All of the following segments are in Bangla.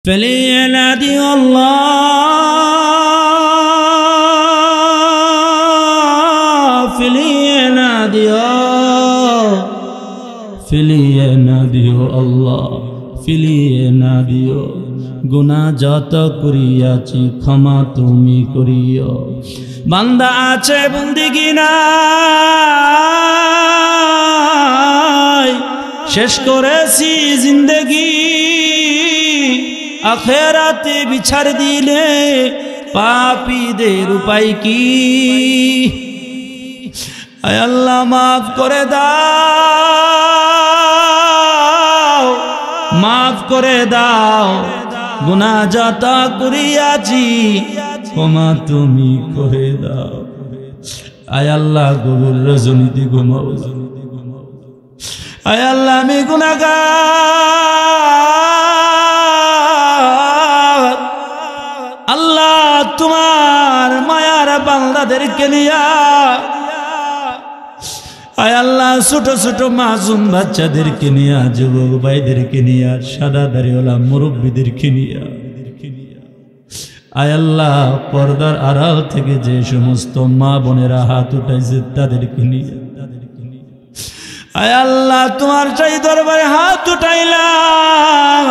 فلينادي الله فلينادي الله فلينادي গুনাহ যত করিয়াছি ক্ষমা তুমি করিও। বান্দা আছে বন্দিগি নাই, শেষ করেছি জিন্দেগি, আখেরাতে বিচার দিলে পাপীদের উপায় কি? আয় আল্লাহ মাফ করে দাও, মাফ করে দাও, গুনাহ যত করিয়াছি ক্ষমা তুমি করে দাও। আয় আল্লাহ গভীর রজনীতে ঘুমাও, আয় আল্লাহ আমি গুনাহগার, আল্লাহ তোমার মায়ার বান্দাদেরকে নিয়া, আয় আল্লাহ ছোট ছোট মাসুম বাচ্চাদেরকে নিয়া, যুবক ভাইদেরকে নিয়া, সাদা দাড়িওয়ালা মুরব্বীদেরকে নিয়া, আয় আল্লাহ পর্দার আড়াল থেকে যে সমস্ত মা বোনেরা হাত উঠাইছে তাদেরকে নিয়ে, আয় আল্লাহ তোমার চাই দরবারে হাত উঠাইলাম।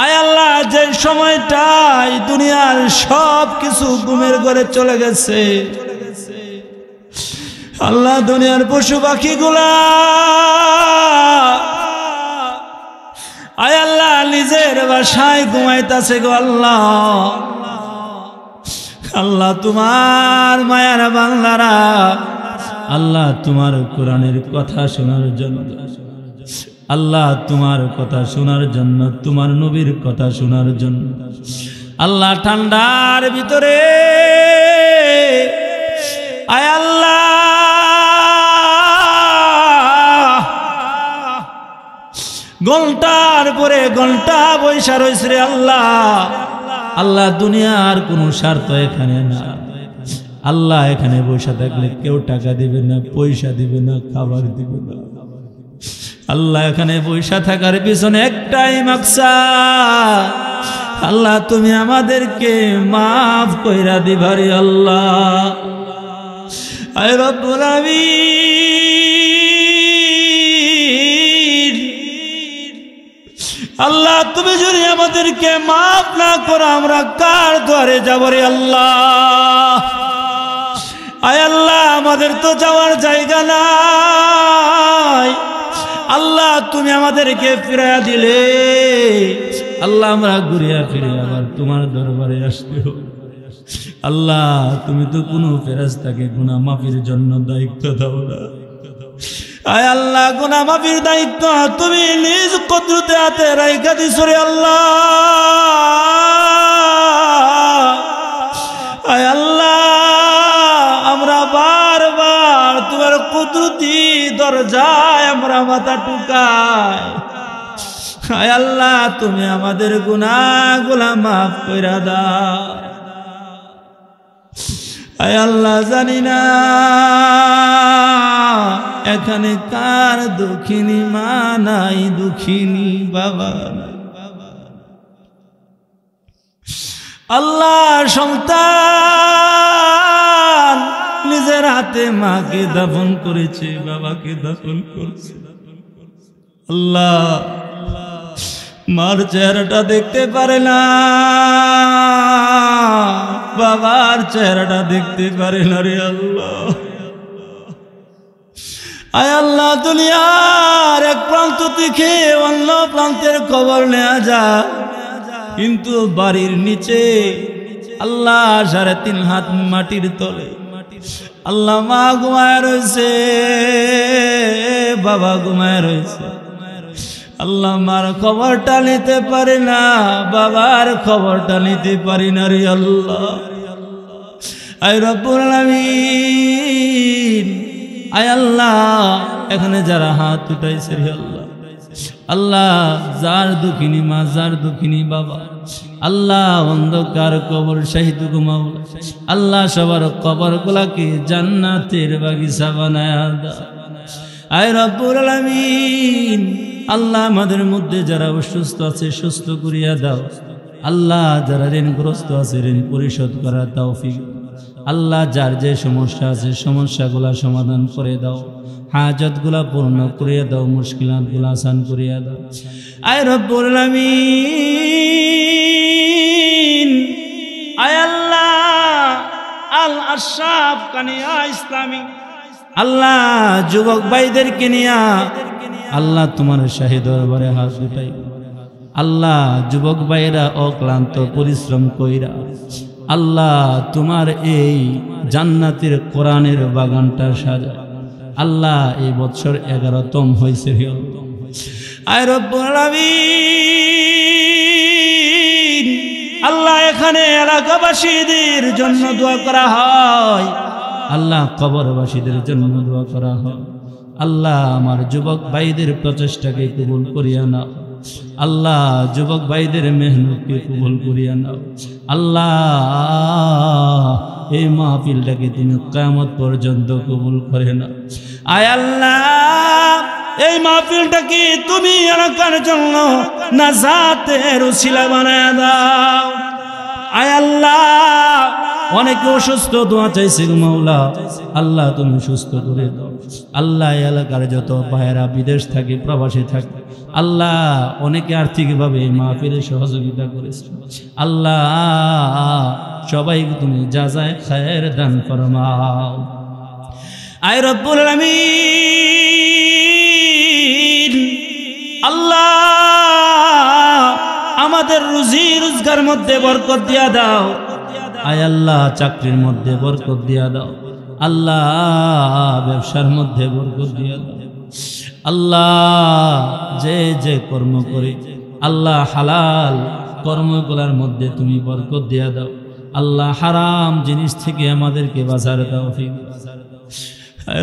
আয় আল্লাহ যে সময়টাই দুনিয়ার সব কিছু ঘুমের ঘরে চলে গেছে, আল্লাহ দুনিয়ার পশু পাখিগুলা আয় আল্লাহ নিজের বাসায় ঘুমাইতাছে গো আল্লাহ। আল্লাহ তোমার মায়ার বাংলারা, আল্লাহ তোমার কোরআনের কথা শোনার জন্য, আল্লাহ তোমার কথা শোনার জন্য, তোমার নবীর কথা শোনার জন্য, আল্লাহ ঠান্ডার ভিতরে আয় আল্লাহ ঘন্টার পরে ঘন্টা বৈশা রয়েছে রে আল্লাহ। আল্লাহ দুনিয়ার কোনো স্বার্থ এখানে না, আল্লাহ এখানে বৈশা থাকলে কেউ টাকা দিবে না, পয়সা দিবে না, খাবার দিবে না। আল্লাহ এখানে বৈশা থাকার পিছনে একটাই মাকসাদ, আল্লাহ তুমি আমাদেরকে মাফ কইরা দিবারে আল্লাহ। আয় রব্বুল আমিন, আল্লাহ তুমি যদি আমাদেরকে মাফ না করো আমরা কার দ্বারে যাব রে আল্লাহ? আয় আল্লাহ আমাদের তো যাওয়ার জায়গা নাই, আল্লাহ তুমি আমাদেরকে ফিরাইয়া দিলে আল্লাহ আমরা ঘুরিয়া ফিরে আবার তোমার দরবারে আসতে হবে। আল্লাহ তুমি তো কোনো ফেরেশতাকে গুনাহ মাফির জন্য দায়িত্ব দাও না। আয় আল্লাহ গুনাহ মাফির দায়িত্ব তুমি নিজ কুদরতে হাতে রাইখা দিছো রে আল্লাহ। আয় আল্লাহ আমরা বারবার তোমার কুদরতি দরজায় আমরা মাথা টুকাই। আয় আল্লাহ তুমি আমাদের গুনাহগুলা মাফ কইরা দাও। আয় আল্লাহ জানি না এখানে কার দুঃখিনী মা নাই, দুঃখিনী বাবা নাই। আল্লাহ সন্তান নিজের হাতে মাকে দাফন করেছে, বাবাকে দাফন করেছে। আল্লাহ মার চেহারাটা দেখতে পারে না, বাবার চেহারাটা দেখতে পারে না রে আল্লাহ। আয় আল্লাহ দুনিয়ার এক প্রান্ত থেকে অন্য প্রান্তের খবর নেওয়া যায়, কিন্তু বাড়ির নিচে আল্লাহ 3.5 হাত মাটির তলে আল্লাহ মা ঘুমায় রয়েছে, বাবা ঘুমায় রয়েছে। আল্লাহ মার খবরটা নিতে পারে না, বাবার খবরটা নিতে পারি না রে আল্লাহ। আয় রব্বুল আলামিন, আয় আল্লাহ এখানে যারা হাত উঠাইছে রে আল্লাহ, আল্লাহ যার দুঃখিনী মা, যার দুঃখিনী বাবা, আল্লাহ অন্ধকার কবর শাহিদ ঘুমাও, আল্লাহ সবার কবর গুলাকে জান্নাতের বাগিচা বানায়া দাও। আয় রব্বুল আলামিন আল্লাহ আমাদের মধ্যে যারা অসুস্থ আছে সুস্থ করিয়া দাও। আল্লাহ যারা ঋণগ্রস্ত আছে ঋণ পরিশোধ করার তৌফিক। আল্লাহ যার যে সমস্যা আছে সমস্যাগুলা সমাধান করে দাও, হাজতগুলা পূর্ণ করিয়া দাও, মুশকিলাতগুলা আসান করিয়া দাও। আয় রব্বুল আলামিন, আয় আল্লাহ আল আশরাফ কানিয়া ইসলামী আল্লাহ যুবক ভাইদেরকে নিয়া আল্লাহ তোমার শাহী দরবারে হাত উঠাই। আল্লাহ যুবক ভাইরা অক্লান্ত পরিশ্রম কইরা আল্লাহ তোমার এই জান্নাতের কোরআনের বাগানটা সাজায়। আল্লাহ এই বছর 11তম হয়েছে। আয় রব্বুল আলামিন, আল্লাহ এখানে এলাকাবাসীদের জন্য দোয়া করা হয়, আল্লাহ কবরবাসীদের জন্য দোয়া করা হয়। আল্লাহ আমার যুবক ভাইদের প্রচেষ্টাকে কবুল করিয়া নাও। আল্লাহ যুবক ভাইদের মেহনতকে কবুল করিয়া নাও। আল্লাহ এই মাহফিলটাকে তুমি কিয়ামত পর্যন্ত কবুল করে নাও। আয় আল্লাহ এই মাহফিলটাকে তুমি এলাকার জন্য নাজাতের উসিলা বানায়া দাও। আয় আল্লাহ অনেকে অসুস্থ দোয়া চাইছে মাওলা, আল্লাহ তুমি সুস্থ করে দাও। আল্লাহ এলাকার যত ভাইয়েরা বিদেশ থাকে প্রবাসী থাকে আল্লাহ অনেকে আর্থিকভাবে এই মাহফিলে সহযোগিতা করেছে। আল্লাহ সবাইকে তুমি জাযায়ে খায়ের দান ফরমাও। আয় রব্বুল আলামিন, আল্লাহ আমাদের রুজি রোজগার মধ্যে বরকত দিয়া দাও। আয় আল্লাহ চাকরির মধ্যে বরকত দিয়া দাও। আল্লাহ ব্যবসার মধ্যে বরকত দিয়া দাও। আল্লাহ যে যে কর্ম করে আল্লাহ হালাল কর্মগুলোর মধ্যে তুমি বরকত দিয়া দাও। আল্লাহ হারাম জিনিস থেকে আমাদেরকে বাঁচার তৌফিক।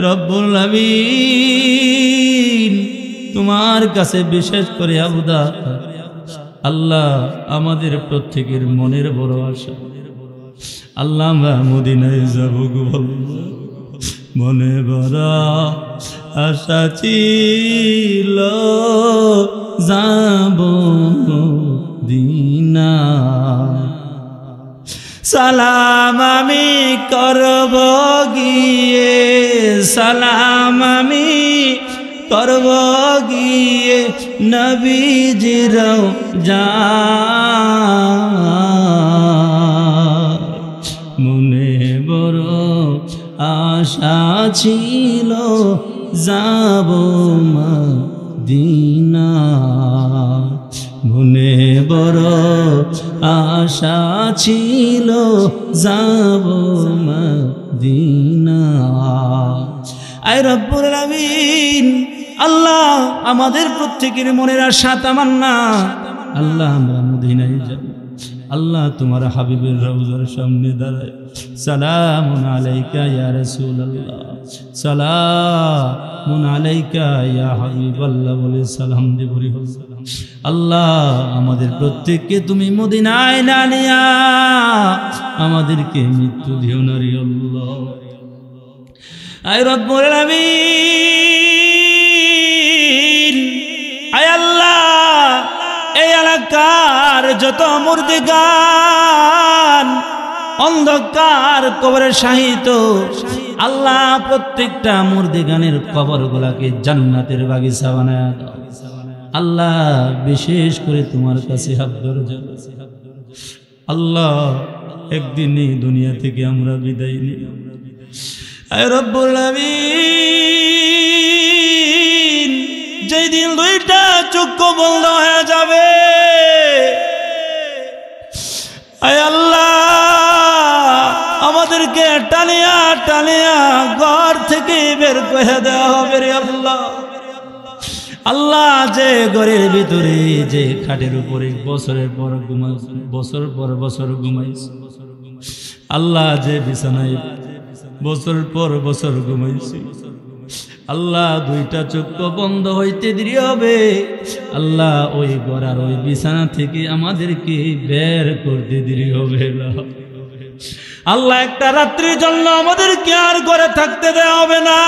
রব্বুল আলামিন, তোমার কাছে বিশেষ করে আবুদা আল্লাহ আমাদের প্রত্যেকের মনের বড় আশা। আল্লাহ আমরা মদিনায় যাব গো, মনে বড় আশা ছিল যাব মদিনা। সালাম আমি করব গিয়ে, সালাম আমি করব গিয়ে নবীজির রওজা। মনে বড় আশা ছিল যাব মদিনা। মনে বড় আশা ছিল যাব মদিনা। আয় রব্বুল আলামিন, আল্লাহ আমাদের প্রত্যেকের মনের আশা তামান্না আল্লাহ আমরা মদিনায় যাব। আল্লাহ তোমার হাবিবের রওজার সামনে দাঁড়ায় সালামুন আলাইকা ইয়া রাসূলুল্লাহ, সালামুন আলাইকা ইয়া হাবিবাল্লাহ বলে সালাম দেব। আল্লাহ আমাদের প্রত্যেককে তুমি মদিনায় না নিয়া আমাদেরকে মৃত্যু দিও না রে আল্লাহ। আয় রব্বুল আলামিন, আয় আল্লাহ এই এলাকার যত মুর্দিগান অন্ধকার কবরে শাহিত আল্লাহ প্রত্যেকটা মুর্দিগানের কবরগুলাকে জান্নাতের বাগিচা বানায় দাও। আল্লাহ বিশেষ করে তোমার কাছে হাত ধরে যাব। আল্লাহ একদিন এই দুনিয়া থেকে আমরা বিদায় নিই। আয় রব্বুল আলামিন, যেই দিন দুইটা চক্ষু বন্ধ হয়ে যাবে আয় আল্লাহ আমাদেরকে টানিয়া টানিয়া ঘর থেকে বের করে দেওয়া হবে রে আল্লাহ। আল্লাহ যে ঘরের ভিতরে যে খাটের উপরে বছরের পর বছর ঘুমাইছে, আল্লাহ যে বিছানায় বছর পর বছর ঘুমাইছে, আল্লাহ দুইটা চক্ষু বন্ধ হইতে দেরি হবে। আল্লাহ ওই ঘর আর ওই বিছানা থেকে আমাদেরকে বের করতে দেরি হবে না। আল্লাহ একটা রাত্রির জন্য আমাদেরকে আর ঘরে থাকতে দেওয়া হবে না।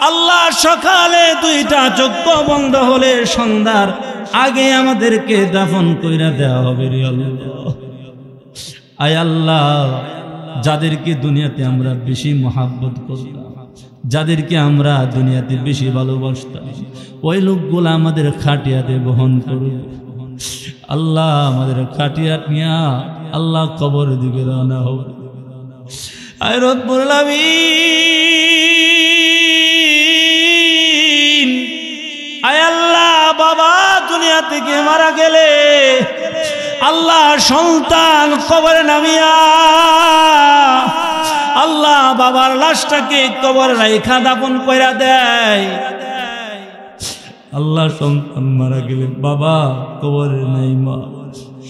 আল্লাহ সকালে দুইটা চক্ষু বন্ধ হলে সন্ধ্যার আগে আমাদেরকে দাফন কইরা দেওয়া হবে রে আল্লাহ। আয় আল্লাহ, যাদেরকে দুনিয়াতে আমরা বেশি মহাব্বত করতাম, যাদেরকে আমরা দুনিয়াতে বেশি ভালোবাসতাম, ওই লোকগুলো আমাদের খাটিয়াতে বহন করবে আল্লাহ। আমাদের খাটিয়া নিয়া আল্লাহ কবর দিকে রওনা হোক। আয় রব্বুল আলামিন, আয় আল্লাহ, বাবা দুনিয়া থেকে মারা গেলে আল্লাহ সন্তান কবরে নামিয়া আল্লাহ বাবার লাশটাকে কবরে রাইখা দাফন কইরা দেয়। আল্লাহ সন্তান মারা গেলে বাবা কবরে নাই, মা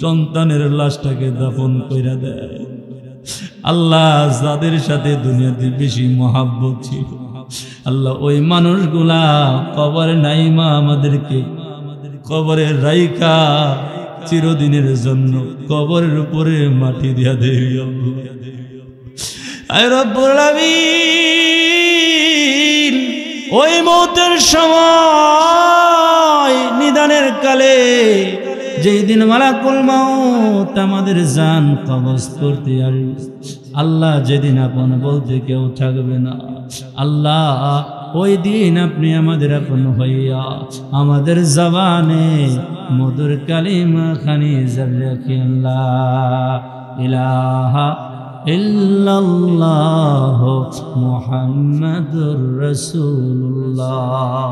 সন্তানের লাশটাকে দাফন কইরা দেয়। আল্লাহ যাদের সাথে দুনিয়াতে বেশি মহাব্বত ছিল আল্লাহ ওই মানুষগুলা কবরে নাই, মা আমাদেরকে কবরে রাইখা চিরদিনের জন্য কবরের উপরে মাটি দিয়া দেই আল্লাহ। আয় রব্বুল আলামিন, ওই মৌতের সময় নিদানের কালে যেই দিন মালাকুল মাউত আমাদের জান কবজ করতে আসবে আল্লাহ, যেদিন আপন বলতে কেউ থাকবে না আল্লাহ, ওই দিন আপনি আমাদের আপন হইয়া আমাদের জবানে মধুর কালিমা খানি জাবরাকি আল্লাহ ইলাহা ইল্লাল্লাহ মুহাম্মাদুর রাসূলুল্লাহ।